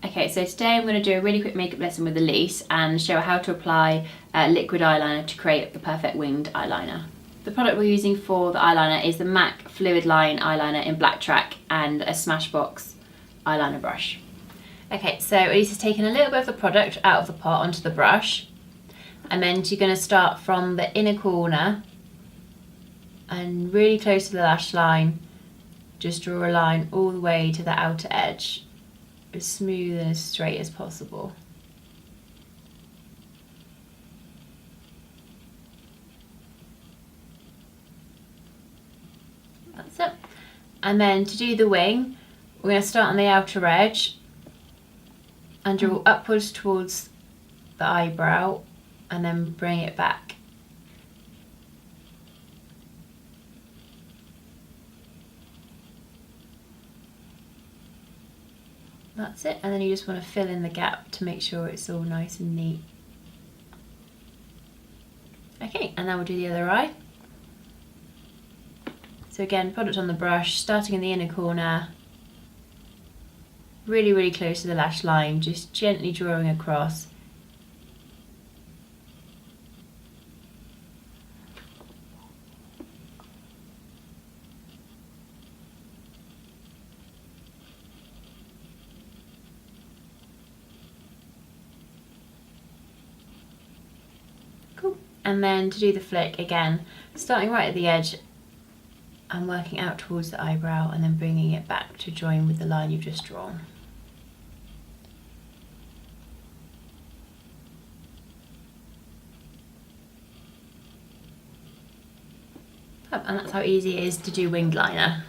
Okay, so today I'm going to do a really quick makeup lesson with Elise and show her how to apply liquid eyeliner to create the perfect winged eyeliner. The product we're using for the eyeliner is the MAC Fluid Line Eyeliner in Black Track and a Smashbox eyeliner brush. Okay, so Elise has taken a little bit of the product out of the pot onto the brush, and then you're going to start from the inner corner and really close to the lash line, just draw a line all the way to the outer edge, as smooth and as straight as possible. That's it. And then to do the wing, we're going to start on the outer edge and draw upwards towards the eyebrow and then bring it back. That's it, and then you just want to fill in the gap to make sure it's all nice and neat. Okay, and now we'll do the other eye. So again, product on the brush, starting in the inner corner, really close to the lash line, just gently drawing across. Cool. And then to do the flick, again, starting right at the edge and working out towards the eyebrow and then bringing it back to join with the line you've just drawn. And that's how easy it is to do winged liner.